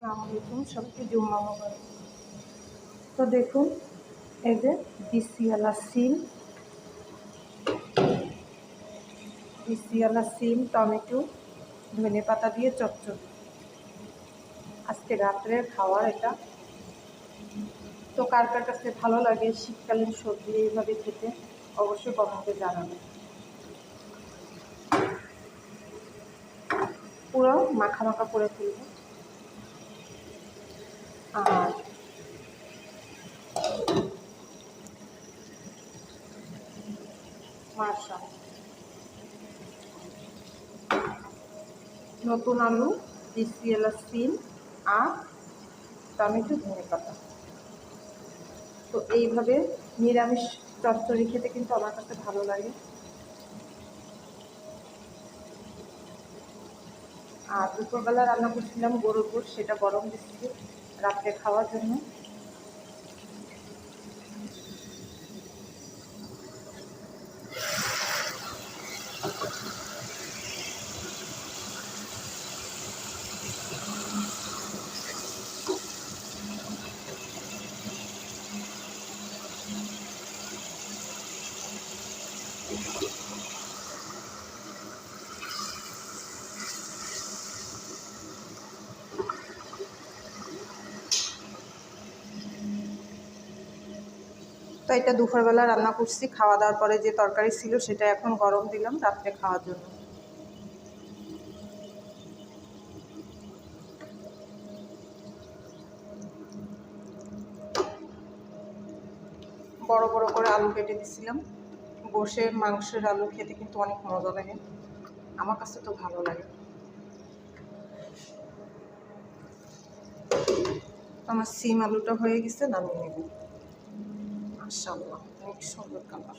আসসালামু আলাইকুম, সবাইকে জুম্মা মোবারক। তো দেখুন, এই যে বিসিওয়ালা সিম, টমেটো, ধনে পাতা দিয়ে চচ্চড়ি আজকে রাত্রে খাওয়ার এটা। তো কার কার কাছে ভালো লাগে শীতকালীন সবজি এইভাবে খেতে, অবশ্যই কমেন্টে জানাবেন। পুরো মাখা মাখা করে তুলব। আর মাশাআল্লাহ, নতুন আলু, বিসিওয়ালা সিম আর টমেটো, ধনে পাতা। তো এইভাবে নিরামিষ চচ্চড়ি খেতে কিন্তু আমার কাছে ভালো লাগে। আর দুপুরবেলা রান্না করছিলাম গরুর গোশ, সেটা গরম দিচ্ছি রাত্রে খাওয়ার জন্য। তো এটা দুপুরবেলা রান্না করছি, খাওয়া দাওয়ার পরে যে তরকারি ছিল সেটা এখন গরম দিলাম রাত্রে খাওয়ার জন্য। বড় বড় করে আলু কেটে দিছিলাম। গোশের মাংসের আলু খেতে কিন্তু অনেক মজা লাগে, আমার কাছে তো ভালো লাগে। আমার সিম আলুটা হয়ে গেছে, নামিয়ে নেব। মাশাআল্লাহ, অনেক সুন্দর কালার।